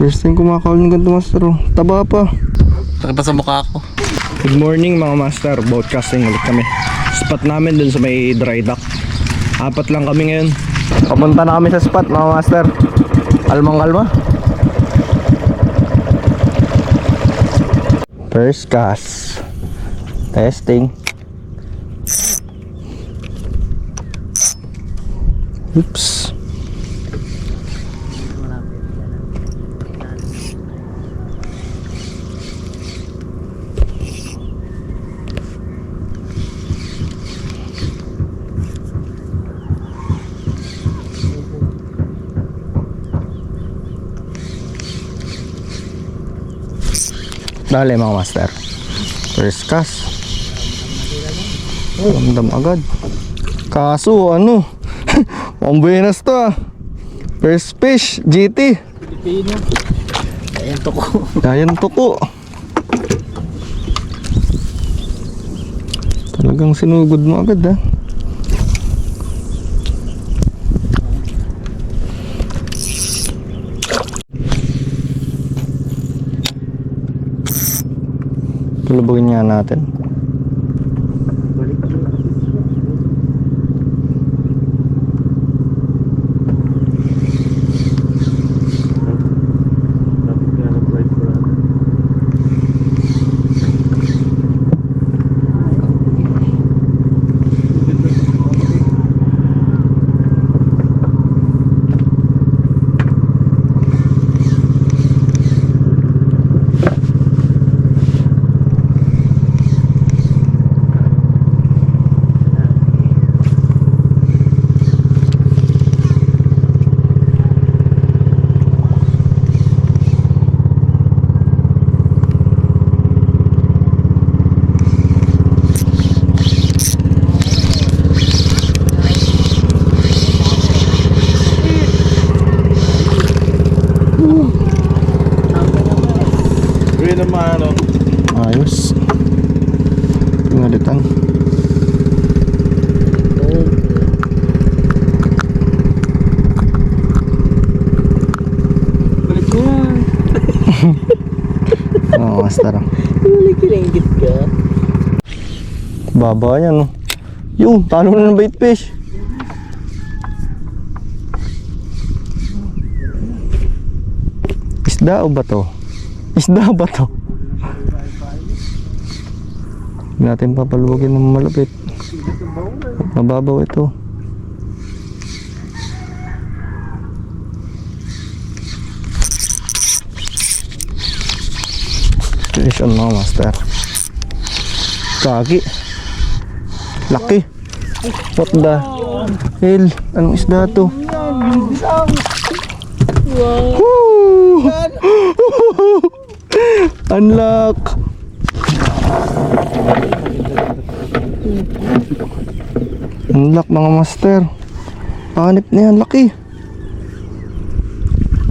First time kumakawal ng ganito, master. Oh. Taba pa. Sakit pa sa mukha ko. Good morning mga master. Boat casting ulit kami. Spot namin dun sa may dry dock. 4 lang kami ngayon. Papunta na kami sa spot mga master. Kalmang kalma. First cast. Testing. Oops. Dali mga master. First cast. Ramdam agad. Kaso ano ang buenas to ah. First fish GT Pilipino. Ayan tuko. Ayan tuko. Talagang sinugod mo agad ah. Tulubugin nga natin. Ayos. Pingalitan. Balik mo yan. Oo, master. Balik kilinggit ka. Baba yan, oh. Yung, talo na ng bait fish. Isda o ba to? Isda ba to? Hindi natin papaluwagin ng malapit. Mababaw ito. Fish on mga master. Kagi. Laki. What the hell? Anong isda to? Woo! Unlock. Unlock mga master. Panip na yan, laki.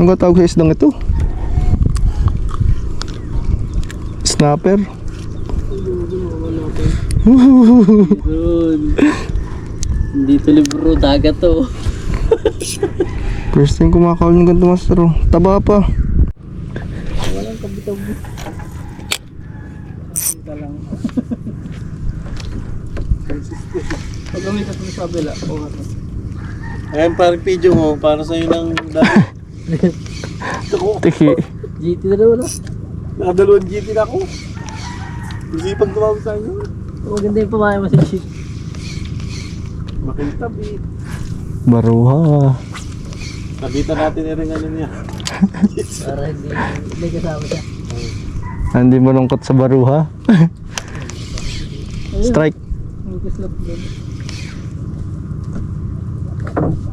Ang tawag sa isdang ito? Snapper. Dito libro dagat to. First time kumakawal ng ganito, master. Oh. Taba pa. Walang kabitaw-bit. Ito lang. Pag gamitin ko sa kabila. Ayan parang video mo, para sa'yo ng Tiki. GT na daw na. nakadalawang GT na ako. Isipag tumawag sa inyo. Maganda yung pamaya mo sa shit. Makintabi. Baruha. Nakita natin yung rin ano niya. Para hindi kasama siya. Hindi malungkot sa baruha. Strike. Magkaslap doon.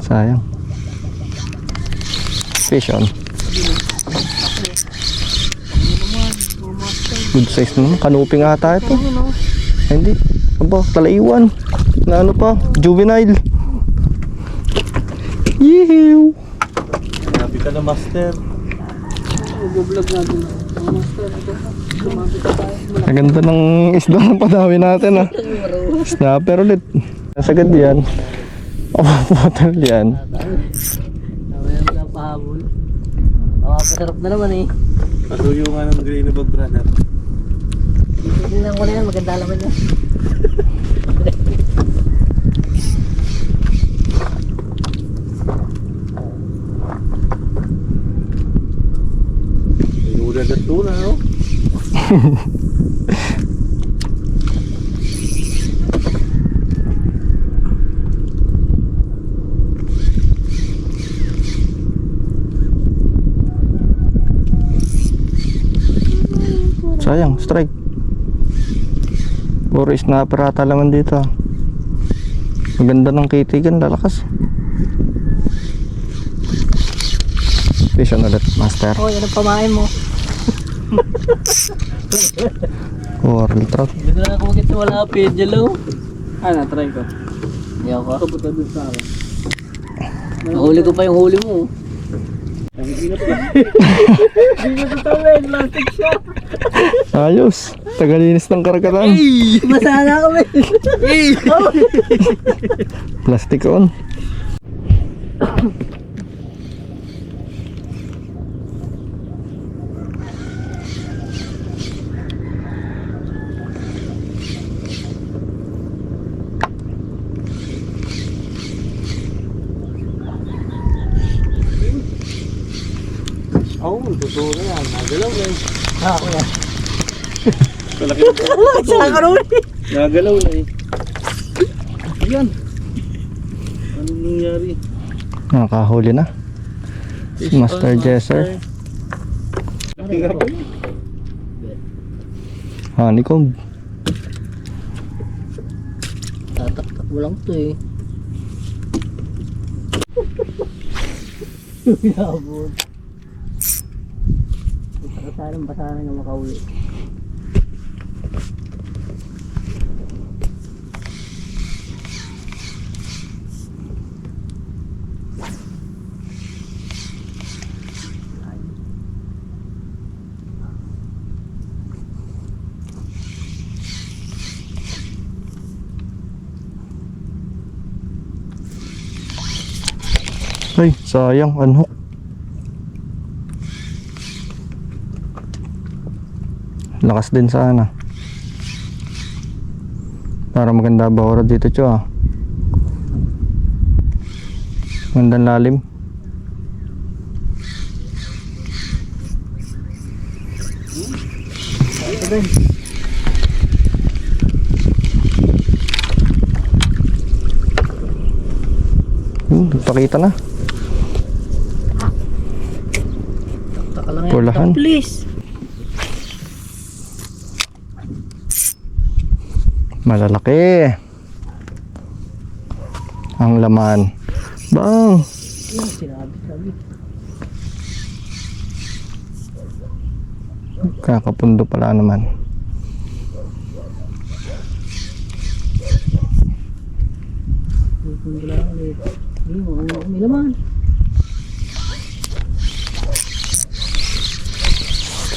Sayang. Fish on. Good size naman. Kanuping ata ito. Hindi. Aba, talaiwan. Na ano pa? Juvenile. Yeew! Sabi ka na master. Mag-vlog natin. Master, kumapit na tayo. Ang ganda ng isda ng padawi natin ah. Snapper ulit. Nasagad yan. Putol yan. Mamaya magpapahabol. Masarap na naman eh. Pasuyo nga ng gray na bag, brother. Tingnan ko na yan, maganda naman yan. May ulan at tuna, no? Sayang, strike. Puro snapper ata laman dito. Maganda ng kitigan, lalakas. Vision ulit, master. Oh, yan ang pamain mo. Coral trout. Hindi ko na ako makita wala ka pedalo. Na-try ko. Hindi ako. Kapunta dun sa akin. Nahuli ko pa yung huli mo. Ang ingat lang. Hindi ko tawin, plastic siya. Ayos, tagalinis ng karagatan. Masana kami. Plastic on. Oo, totoo na yan. Nagalaw na eh. Ako yan. Malaki na pa. Saan ka naman eh? Nagalaw na eh. Ayan. Anong nangyari? Nakahuli na. Master Jesser. Nga ba yun? Honeycomb. Tatak-tak mo lang to eh. Yabot. Sanang basahan na makauli. Ay, sayang, unhook. Lakas din sana. Para maganda bahura dito, Cho. Magandang lalim. Nagpakita na. Taka lang yan. Pulahan. Please. Malalaki. Ang laman. Bang! Yung sinabi. Kakapundo pala naman. Pupunta lang ulit. May laman.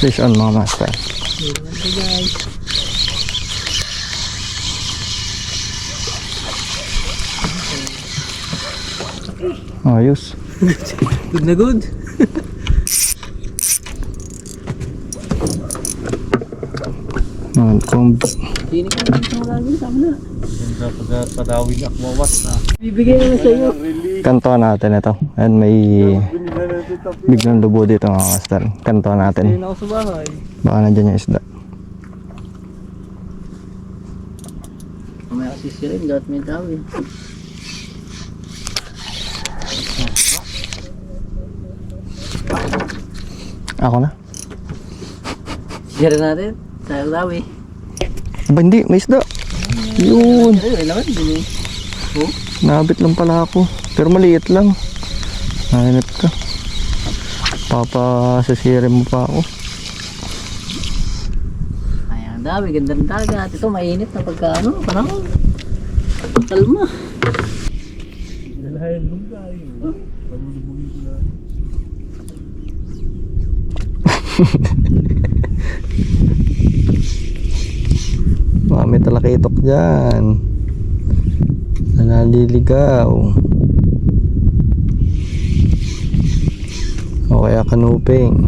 Fish on mga master. May laman to guys. Ayos. Good na good. Honeycomb. Hindi ka naman sa magagawin. Tama na. Ganda pagkatawin na akmawat na. Bibigay naman sa iyo. Kanto natin ito. And may biglang lubo dito mga master. Kanto Ayun natin. ako sa bahay. Baka nandyan yung isda. May assist rin. Gat may tawin. Ako na. Share natin. Sayang daw eh. Aba hindi, may isda. Yun. Ay, laman din eh. Oh. Nabit lang pala ako. Pero maliit lang. Nahanap ka. Papasasire mo pa ako. Ayan, dami. Gandang dagat. Ito mainit na pagka ano. Panahon. Kalma. Dalayan nung tayo. Palulubugin ko na. Baka may talakitok dyan. Naliligaw. O kaya kanuping.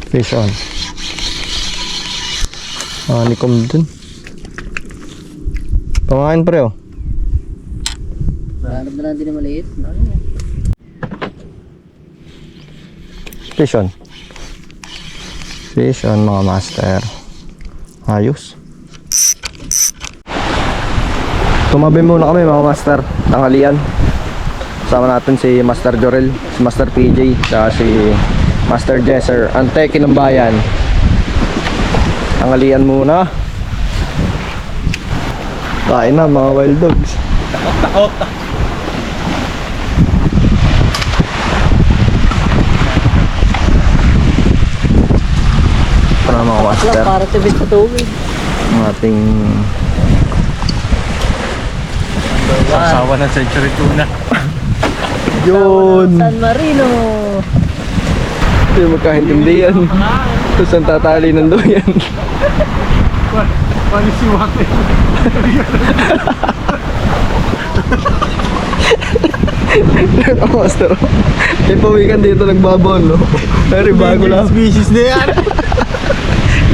Fish on. Nikom dun. Pamain pre oh. Hanap na lang din na maliit. Ano yan? Fish on. Fish on mga master. Ayos. Tumabi muna kami mga master. Tanghalian. Sama natin si Master Jorel, si Master PJ, saka si Master Jesser, ang teki ng bayan. Tanghalian muna. Kain na mga wild dogs. Takot. Para mga master. Para tibid sa tubig. Ang ating Sasawa ng century tuna. yun. San Marino. Hindi magkaintindihan. Tapos ang tatali ng doyan. Paano si Wate? Ang master. May pawikan dito nagbabon, no? Pero bago lang. Species na yan.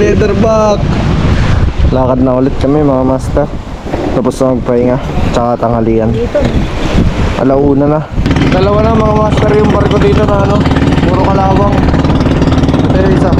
Leatherback. Lakad na ulit kami mga master. Tapos na magpahinga. Tsaka tanghalian. Alauna na. Dalawa na mga master yung barko dito na ano. Puro kalawang. Ito yung isa.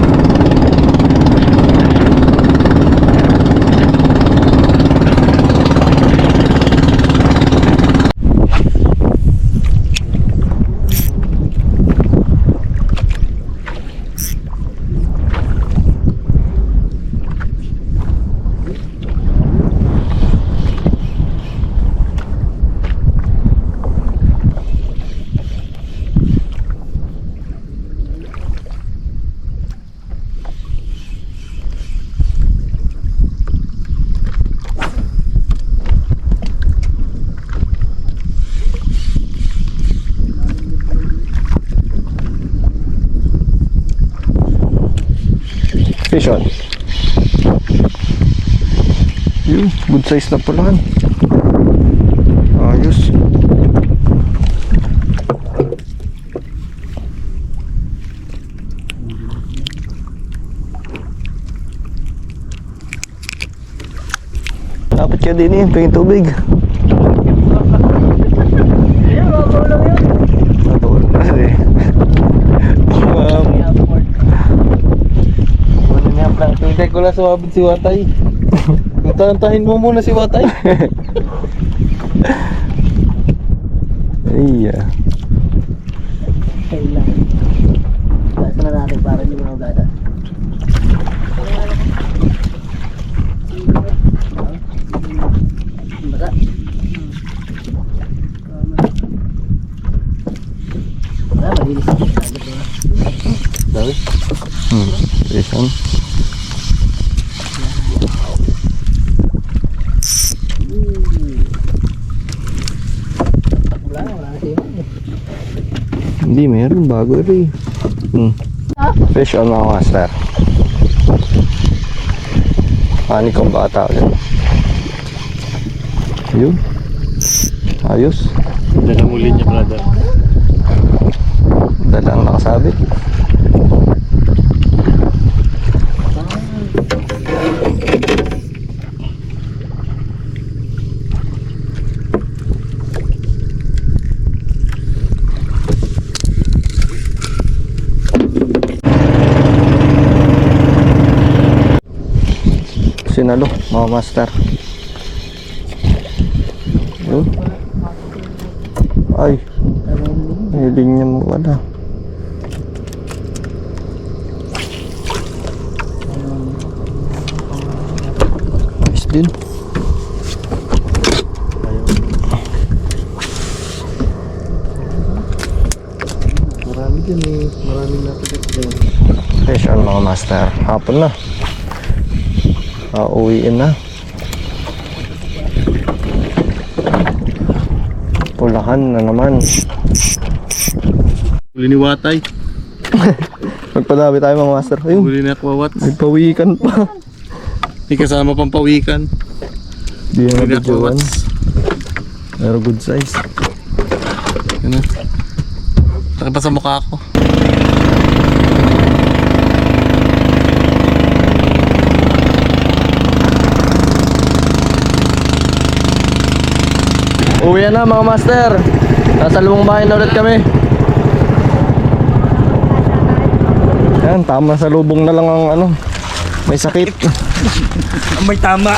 Fish on. Yun, good size na pulahan. Ayos. Dapat ka din eh, pingin tubig. Natulog na siya eh. Hintay ko lang sumabit si Watay. Tantahin mo muna si Watay. Iya. Kailangan. Lasa na natin para hindi mo nagada. Baka. Malinis. Dami. Fish on. Hindi, meron bago rin. Fish on mga master. Kong bata ulit. Yun. Ayos. Dalang uli niya, brother. Dalang nakasabit. Sinalo mga master. Yun. Ay, hiling niya mo wala. Ayos din. Marami dyan eh. Maraming napigat dyan. Fish on mga master. Hapon na. Uwiin na. Ulahan na naman. Huli ni Watay. Magpadabi tayo mga master. Ayun, Huli na Aquawats. may pawikan pa. May kasama pang pawikan. Di na Huli na nabidyoan. Aquawats. Pero good size. Yan na. Taki pa sa mukha ko. Uwi na mga master. Nasa lumang bahay na ulit kami. Yan, tama sa lubong na lang ang ano. May sakit. May tama.